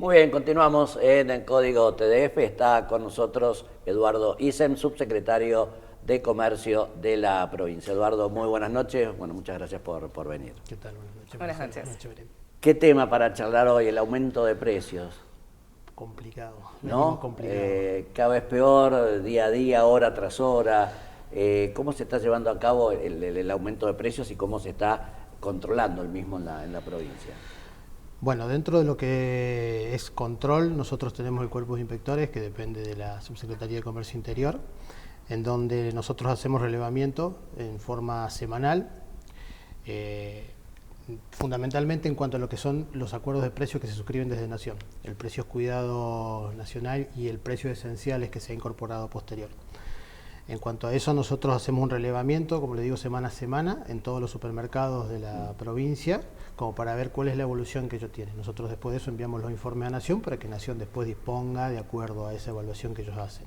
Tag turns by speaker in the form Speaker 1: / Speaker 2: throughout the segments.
Speaker 1: Muy bien, continuamos en Código TDF. Está con nosotros Eduardo Isem, subsecretario de Comercio de la provincia. Eduardo, muy buenas noches. Bueno, muchas gracias por venir.
Speaker 2: ¿Qué tal? Buenas noches.
Speaker 3: Buenas noches.
Speaker 1: ¿Qué tema para charlar hoy? El aumento de precios.
Speaker 2: Complicado,
Speaker 1: ¿No?
Speaker 2: complicado.
Speaker 1: Cada vez peor, día a día, hora tras hora. ¿Cómo se está llevando a cabo el aumento de precios y cómo se está controlando el mismo en la provincia?
Speaker 2: Bueno, dentro de lo que es control, nosotros tenemos el cuerpo de inspectores que depende de la Subsecretaría de Comercio Interior, en donde nosotros hacemos relevamiento en forma semanal, fundamentalmente en cuanto a lo que son los acuerdos de precios que se suscriben desde Nación, el precio cuidado nacional y el precio esenciales que se ha incorporado posterior. En cuanto a eso, nosotros hacemos un relevamiento, como le digo, semana a semana en todos los supermercados de la provincia, como para ver cuál es la evolución que ellos tienen. Nosotros después de eso enviamos los informes a Nación para que Nación después disponga de acuerdo a esa evaluación que ellos hacen.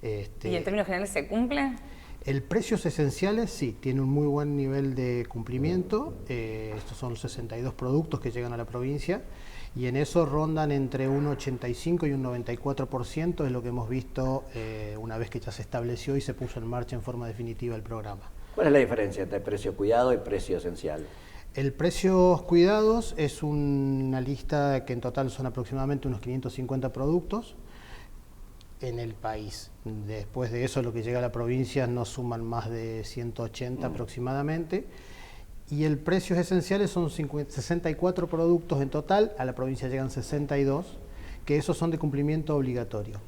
Speaker 3: ¿Y en términos generales se cumple?
Speaker 2: El precios esenciales sí, tiene un muy buen nivel de cumplimiento. Estos son los 62 productos que llegan a la provincia y en eso rondan entre un 85 y un 94%, es lo que hemos visto una vez que ya se estableció y se puso en marcha en forma definitiva el programa.
Speaker 1: ¿Cuál es la diferencia entre precio cuidado y precio esencial?
Speaker 2: El precios cuidados es una lista que en total son aproximadamente unos 550 productos en el país. Después de eso, lo que llega a la provincia no suman más de 180 aproximadamente. Y el precios esenciales son 64 productos en total, a la provincia llegan 62, que esos son de cumplimiento obligatorio.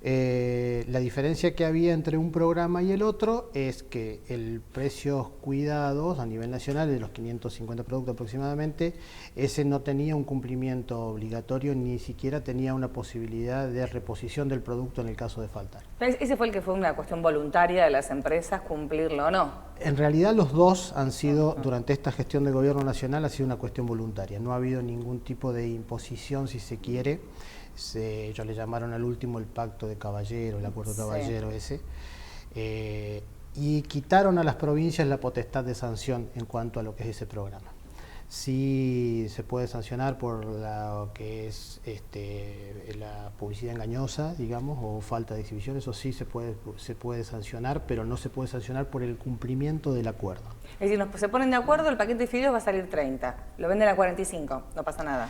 Speaker 2: La diferencia que había entre un programa y el otro es que el precios cuidados a nivel nacional, de los 550 productos aproximadamente, ese no tenía un cumplimiento obligatorio, ni siquiera tenía una posibilidad de reposición del producto en el caso de faltar.
Speaker 3: ¿Ese fue el que fue una cuestión voluntaria de las empresas cumplirlo o no?
Speaker 2: En realidad los dos han sido, durante esta gestión del gobierno nacional, ha sido una cuestión voluntaria. No ha habido ningún tipo de imposición, si se quiere. Ellos le llamaron al último el pacto de caballero, el acuerdo caballero ese, y quitaron a las provincias la potestad de sanción en cuanto a lo que es ese programa. Sí se puede sancionar por lo que es la publicidad engañosa, digamos, o falta de exhibición, eso sí se puede sancionar, pero no se puede sancionar por el cumplimiento del acuerdo.
Speaker 3: Es decir, se ponen de acuerdo, el paquete de fideos va a salir 30, lo venden a 45, no pasa nada.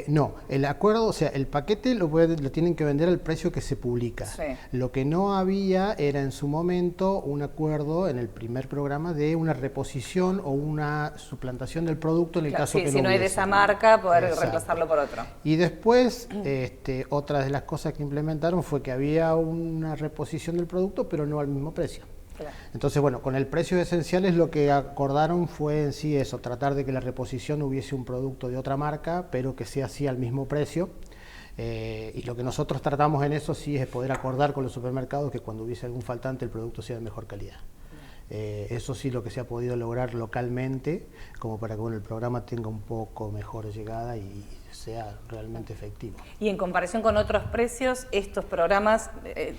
Speaker 2: No, el acuerdo, o sea, el paquete lo tienen que vender al precio que se publica.
Speaker 3: Sí.
Speaker 2: Lo que no había era en su momento un acuerdo en el primer programa de una reposición o una suplantación del producto en el caso que
Speaker 3: si no hay de esa marca, poder reemplazarlo por otro.
Speaker 2: Y después, otra de las cosas que implementaron fue que había una reposición del producto, pero no al mismo precio.
Speaker 3: Claro.
Speaker 2: Entonces, bueno, con el precio esenciales lo que acordaron fue en sí eso, tratar de que la reposición hubiese un producto de otra marca, pero que sea así al mismo precio. Y lo que nosotros tratamos en eso sí es poder acordar con los supermercados que cuando hubiese algún faltante el producto sea de mejor calidad. Eso sí lo que se ha podido lograr localmente, como para que el programa tenga un poco mejor llegada y sea realmente efectivo.
Speaker 3: Y en comparación con otros precios, ¿estos programas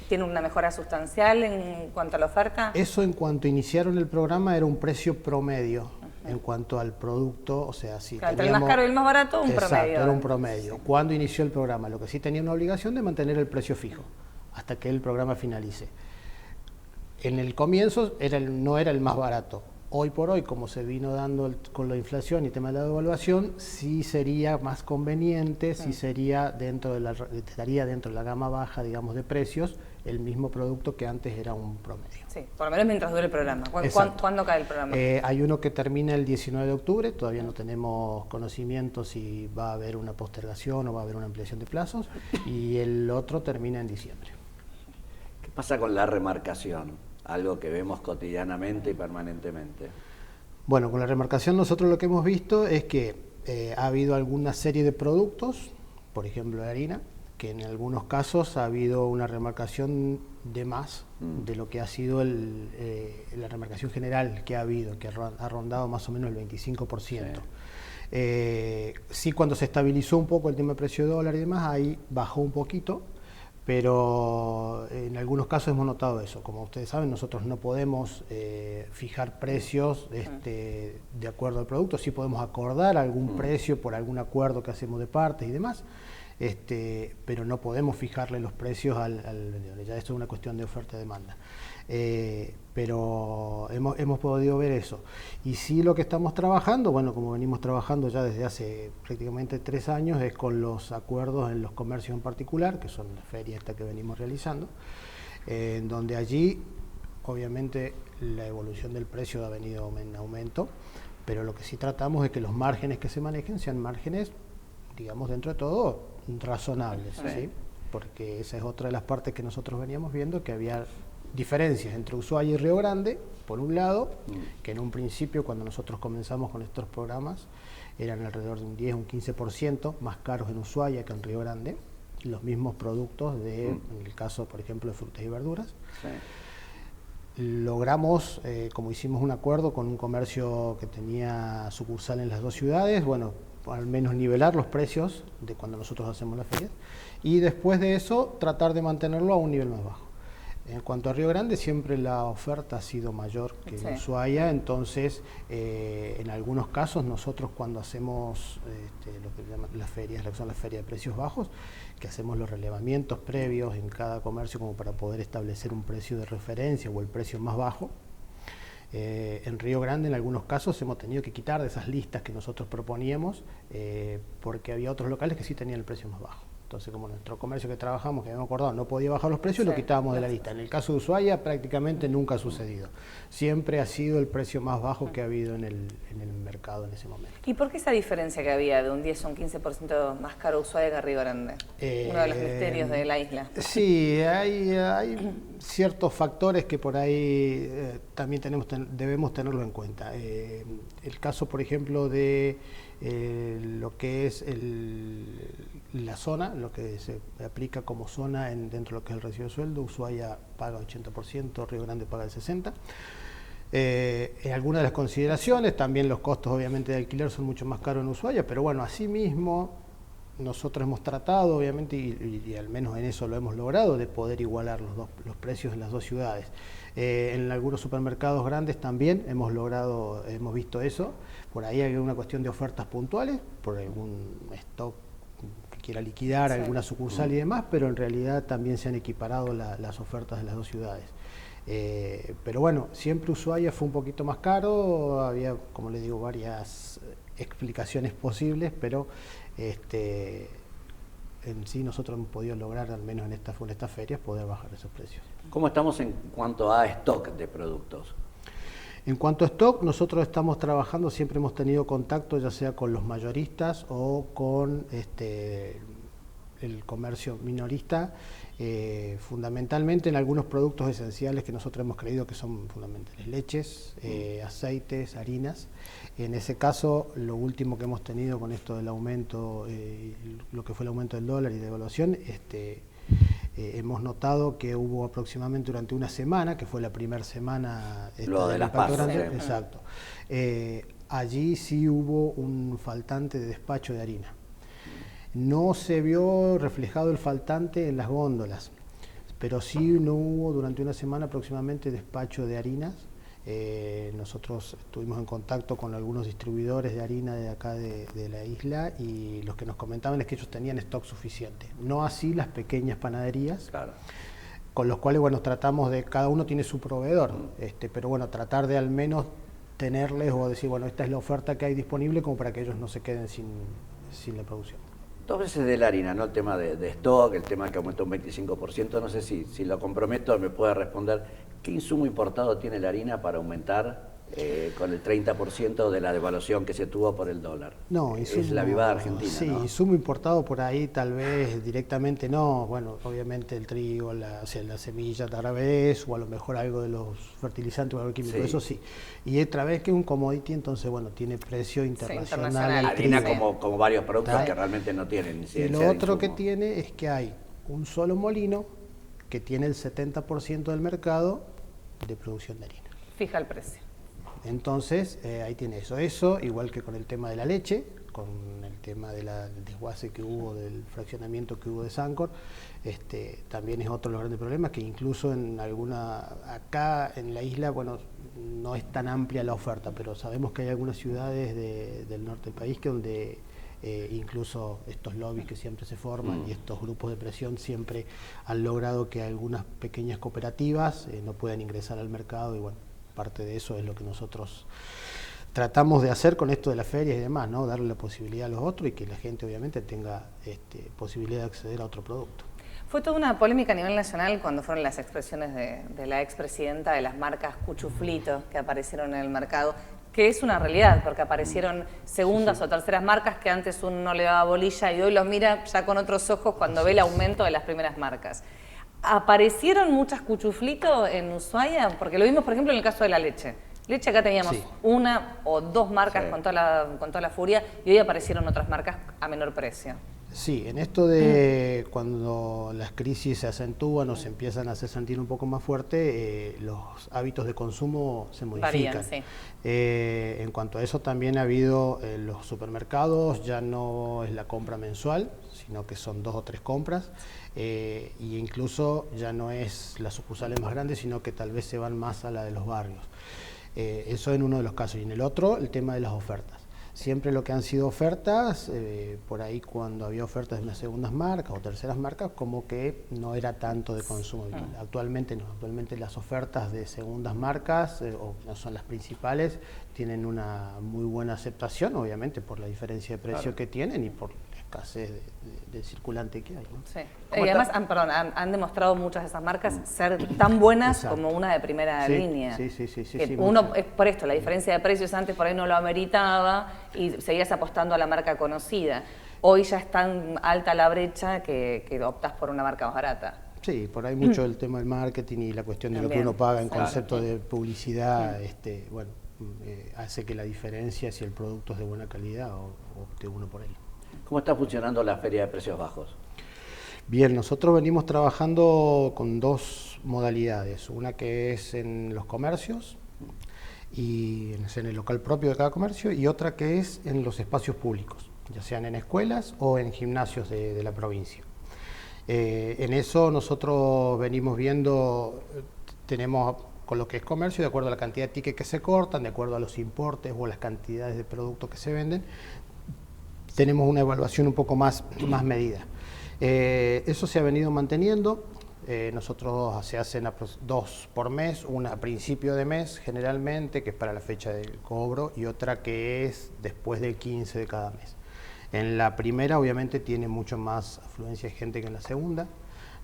Speaker 3: tienen una mejora sustancial en cuanto a la oferta?
Speaker 2: Eso en cuanto iniciaron el programa era un precio promedio en cuanto al producto, o sea, sí.
Speaker 3: Claro, entre el más caro y el más barato, un promedio.
Speaker 2: Exacto, era un promedio. Cuando inició el programa, lo que sí tenía una obligación de mantener el precio fijo hasta que el programa finalice. En el comienzo no era el más barato. Hoy por hoy, como se vino dando con la inflación y el tema de la devaluación, sí sería más conveniente, sí sería estaría dentro de la gama baja, digamos, de precios, el mismo producto que antes era un promedio.
Speaker 3: Sí, por lo menos mientras dure el programa. ¿Cuándo cae el programa?
Speaker 2: Hay uno que termina el 19 de octubre, todavía no tenemos conocimiento si va a haber una postergación o va a haber una ampliación de plazos, y el otro termina en diciembre.
Speaker 1: ¿Qué pasa con la remarcación? Algo que vemos cotidianamente y permanentemente.
Speaker 2: Bueno, con la remarcación nosotros lo que hemos visto es que ha habido alguna serie de productos, por ejemplo la harina, que en algunos casos ha habido una remarcación de más de lo que ha sido la remarcación general que ha habido, que ha rondado más o menos el 25%. Sí, cuando se estabilizó un poco el tema del precio de dólar y demás, ahí bajó un poquito, pero en algunos casos hemos notado eso. Como ustedes saben, nosotros no podemos fijar precios de acuerdo al producto, sí podemos acordar algún precio por algún acuerdo que hacemos de partes y demás, pero no podemos fijarle los precios al vendedor. Ya esto es una cuestión de oferta y demanda. Pero hemos podido ver eso. Y sí, lo que estamos trabajando, bueno, como venimos trabajando ya desde hace prácticamente 3 años, es con los acuerdos en los comercios en particular, que son las ferias esta que venimos realizando, en donde allí obviamente la evolución del precio ha venido en aumento, pero lo que sí tratamos es que los márgenes que se manejen sean márgenes, digamos, dentro de todo razonables, ¿sí? Porque esa es otra de las partes que nosotros veníamos viendo, que había diferencias entre Ushuaia y Río Grande, por un lado, que en un principio, cuando nosotros comenzamos con estos programas, eran alrededor de un 10, un 15% más caros en Ushuaia que en Río Grande, los mismos productos en el caso, por ejemplo, de frutas y verduras. Logramos, como hicimos un acuerdo con un comercio que tenía sucursal en las 2 ciudades, bueno, al menos nivelar los precios de cuando nosotros hacemos las ferias, y después de eso tratar de mantenerlo a un nivel más bajo. En cuanto a Río Grande, siempre la oferta ha sido mayor que en Ushuaia, entonces en algunos casos nosotros cuando hacemos lo que llaman las ferias, lo que son las ferias de precios bajos, que hacemos los relevamientos previos en cada comercio como para poder establecer un precio de referencia o el precio más bajo. En Río Grande en algunos casos hemos tenido que quitar de esas listas que nosotros proponíamos porque había otros locales que sí tenían el precio más bajo. Entonces, como nuestro comercio que trabajamos, que habíamos acordado, no podía bajar los precios, lo quitábamos de la lista. En el caso de Ushuaia prácticamente nunca ha sucedido. Siempre ha sido el precio más bajo que ha habido en el mercado en ese momento.
Speaker 3: ¿Y por qué esa diferencia que había de un 10 a un 15% más caro Ushuaia que Río Grande? Uno de los misterios de la isla.
Speaker 2: Sí, hay ciertos factores que por ahí también debemos tenerlo en cuenta. El caso, por ejemplo, de lo que es la zona, lo que se aplica como zona dentro de lo que es el recibo de sueldo, Ushuaia paga 80%, Río Grande paga el 60%. En algunas de las consideraciones, también los costos obviamente de alquiler son mucho más caros en Ushuaia, pero bueno, asimismo nosotros hemos tratado, obviamente, y al menos en eso lo hemos logrado, de poder igualar los precios en las 2 ciudades. En algunos supermercados grandes también hemos visto eso. Por ahí hay una cuestión de ofertas puntuales, por algún stock que quiera liquidar alguna sucursal y demás, pero en realidad también se han equiparado las ofertas de las 2 ciudades. Pero bueno, siempre Ushuaia fue un poquito más caro, había, como les digo, varias explicaciones posibles, pero en sí nosotros hemos podido lograr, al menos en estas ferias, poder bajar esos precios.
Speaker 1: ¿Cómo estamos en cuanto a stock de productos?
Speaker 2: En cuanto a stock, nosotros estamos trabajando, siempre hemos tenido contacto ya sea con los mayoristas o con el comercio minorista, fundamentalmente en algunos productos esenciales que nosotros hemos creído que son fundamentales, leches, aceites, harinas. En ese caso, lo último que hemos tenido con esto del aumento, lo que fue el aumento del dólar y de devaluación, hemos notado que hubo aproximadamente durante una semana, que fue la primera semana
Speaker 1: lo de las PASO,
Speaker 2: exacto. Allí sí hubo un faltante de despacho de harina. No se vio reflejado el faltante en las góndolas, pero sí no hubo durante una semana aproximadamente despacho de harinas. Nosotros estuvimos en contacto con algunos distribuidores de harina de acá de la isla y los que nos comentaban es que ellos tenían stock suficiente. No así las pequeñas panaderías, claro, con los cuales bueno, tratamos de, cada uno tiene su proveedor, pero bueno, tratar de al menos tenerles o decir, bueno, esta es la oferta que hay disponible como para que ellos no se queden sin la producción.
Speaker 1: 2 veces de la harina, ¿no? El tema de stock, el tema que aumentó un 25%, no sé si lo comprometo, me puede responder, ¿qué insumo importado tiene la harina para aumentar con el 30% de la devaluación que se tuvo por el dólar?
Speaker 2: No,
Speaker 1: es la vivada argentina,
Speaker 2: sí,
Speaker 1: ¿no?
Speaker 2: insumo importado por ahí tal vez directamente no, bueno, obviamente el trigo, la semilla tal vez, o a lo mejor algo de los fertilizantes o algo químico, eso sí. Y otra vez que un commodity, entonces bueno, tiene precio internacional.
Speaker 1: Harina como varios productos que realmente no tienen incidencia.
Speaker 2: Y lo otro que tiene es que hay un solo molino que tiene el 70% del mercado de producción de harina.
Speaker 3: Fija el precio.
Speaker 2: Entonces, ahí tiene eso, igual que con el tema de la leche, con el tema del desguace que hubo, del fraccionamiento que hubo de Sancor, también es otro de los grandes problemas, que incluso acá en la isla, bueno, no es tan amplia la oferta, pero sabemos que hay algunas ciudades del norte del país que donde incluso estos lobbies que siempre se forman y estos grupos de presión siempre han logrado que algunas pequeñas cooperativas no puedan ingresar al mercado, y bueno, parte de eso es lo que nosotros tratamos de hacer con esto de las ferias y demás, ¿no? Darle la posibilidad a los otros y que la gente obviamente tenga posibilidad de acceder a otro producto.
Speaker 3: Fue toda una polémica a nivel nacional cuando fueron las expresiones de la expresidenta de las marcas cuchuflito que aparecieron en el mercado, que es una realidad, porque aparecieron segundas o terceras marcas que antes uno no le daba bolilla y hoy los mira ya con otros ojos cuando ve el aumento de las primeras marcas. ¿Aparecieron muchas cuchuflito en Ushuaia? Porque lo vimos, por ejemplo, en el caso de la leche. Leche acá teníamos una o dos marcas con toda la furia, y hoy aparecieron otras marcas a menor precio. Sí, en esto de cuando las crisis se acentúan o se empiezan a hacer sentir un poco más fuerte, los hábitos de consumo se modifican. Varían, sí. En cuanto a eso también ha habido los supermercados, ya no es la compra mensual, sino que son 2 o 3 compras, y incluso ya no es las sucursales más grandes, sino que tal vez se van más a la de los barrios. Eso en uno de los casos. Y en el otro, el tema de las ofertas. Siempre lo que han sido ofertas, por ahí cuando había ofertas de unas segundas marcas o terceras marcas, como que no era tanto de consumo. Actualmente no, actualmente las ofertas de segundas marcas, o no son las principales, tienen una muy buena aceptación, obviamente por la diferencia de precio que tienen y por la escasez de circulante que hay, ¿no? Sí. Y además han demostrado muchas de esas marcas ser tan buenas como una de primera línea. Sí, uno, es por esto, la diferencia de precios antes por ahí no lo ameritaba y seguías apostando a la marca conocida. Hoy ya es tan alta la brecha que optas por una marca más barata. Sí, por ahí mucho el tema del marketing y la cuestión de también lo que uno paga en concepto de publicidad, bueno, hace que la diferencia si el producto es de buena calidad o opte uno por él.
Speaker 1: ¿Cómo está funcionando la Feria de Precios Bajos?
Speaker 2: Bien, nosotros venimos trabajando con 2 modalidades, una que es en los comercios y en el local propio de cada comercio, y otra que es en los espacios públicos, ya sean en escuelas o en gimnasios de la provincia. En eso nosotros venimos viendo, tenemos con lo que es comercio, de acuerdo a la cantidad de tickets que se cortan, de acuerdo a los importes o las cantidades de productos que se venden, tenemos una evaluación un poco más medida. Eso se ha venido manteniendo. Nosotros se hacen 2 por mes, una a principio de mes generalmente, que es para la fecha del cobro, y otra que es después del 15 de cada mes. En la primera obviamente tiene mucho más afluencia de gente que en la segunda.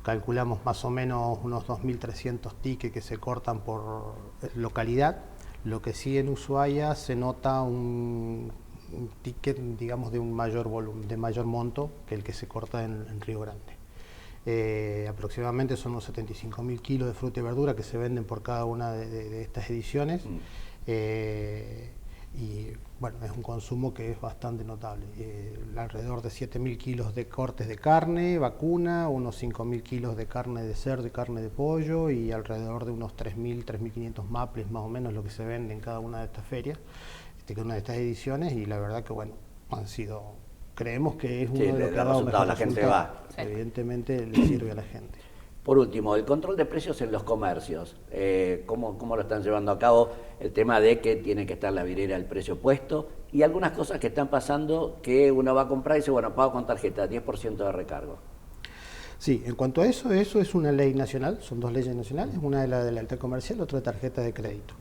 Speaker 2: Calculamos más o menos unos 2.300 tickets que se cortan por localidad. Lo que sí en Ushuaia se nota un ticket, digamos, de un mayor volumen, de mayor monto que el que se corta en Río Grande. Aproximadamente son unos 75.000 kilos de fruta y verdura que se venden por cada una de estas ediciones. Y bueno, es un consumo que es bastante notable. Alrededor de 7.000 kilos de cortes de carne vacuna, unos 5.000 kilos de carne de cerdo y carne de pollo, y alrededor de unos 3.500 maples más o menos lo que se vende en cada una de estas ferias, cada una de estas ediciones, y la verdad que bueno, creemos que es uno de los que ha dado mejor
Speaker 1: la gente va.
Speaker 2: Evidentemente le sirve a la gente.
Speaker 1: Por último, el control de precios en los comercios, ¿cómo lo están llevando a cabo? El tema de que tiene que estar la vidriera al precio puesto, y algunas cosas que están pasando que uno va a comprar y dice, bueno, pago con tarjeta, 10% de recargo.
Speaker 2: Sí, en cuanto a eso es una ley nacional, son 2 leyes nacionales, una de la lealtad comercial, otra de tarjeta de crédito.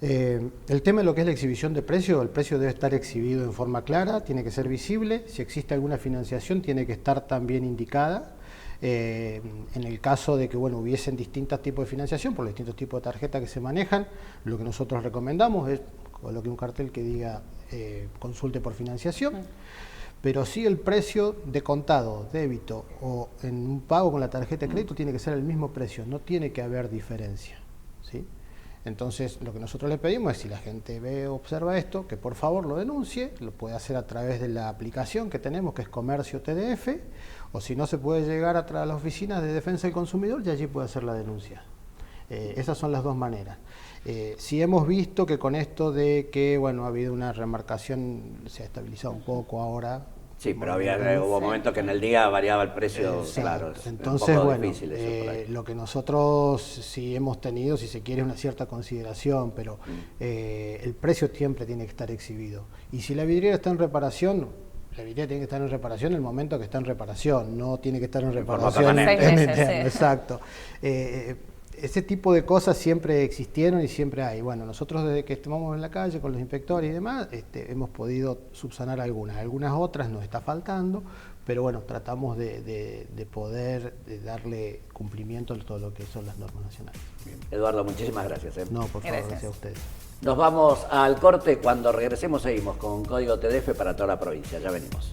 Speaker 2: El tema de lo que es la exhibición de precio, el precio debe estar exhibido en forma clara, tiene que ser visible. Si existe alguna financiación tiene que estar también indicada. En el caso de que hubiesen distintos tipos de financiación por los distintos tipos de tarjetas que se manejan, lo que nosotros recomendamos es coloque un cartel que diga consulte por financiación, pero sí el precio de contado, débito o en un pago con la tarjeta de crédito tiene que ser el mismo precio, no tiene que haber diferencia, ¿sí? Entonces, lo que nosotros le pedimos es, si la gente observa esto, que por favor lo denuncie. Lo puede hacer a través de la aplicación que tenemos, que es Comercio TDF, o si no, se puede llegar a las oficinas de defensa del consumidor y allí puede hacer la denuncia. Esas son las dos maneras. Sí hemos visto que con esto de que, bueno, ha habido una remarcación, se ha estabilizado un poco ahora.
Speaker 1: Sí, pero hubo momentos que en el día variaba el precio, claro.
Speaker 2: Entonces,
Speaker 1: un poco
Speaker 2: bueno,
Speaker 1: difícil eso por ahí.
Speaker 2: lo que nosotros sí hemos tenido, si se quiere, es una cierta consideración, pero el precio siempre tiene que estar exhibido. Y si la vidriera está en reparación, la vidriera tiene que estar en reparación en el momento que está en reparación, no tiene que estar en reparación
Speaker 1: permanente.
Speaker 2: en
Speaker 3: 6 meses,
Speaker 2: eterno,
Speaker 3: sí.
Speaker 2: exacto. Ese tipo de cosas siempre existieron y siempre hay. Bueno, nosotros desde que estamos en la calle con los inspectores y demás, hemos podido subsanar algunas otras nos está faltando, pero bueno, tratamos de poder darle cumplimiento a todo lo que son las normas nacionales.
Speaker 1: Bien. Eduardo, muchísimas gracias.
Speaker 2: No, por favor,
Speaker 3: Gracias.
Speaker 2: gracias a ustedes.
Speaker 1: Nos vamos al corte. Cuando regresemos seguimos con Código TDF para toda la provincia. Ya venimos.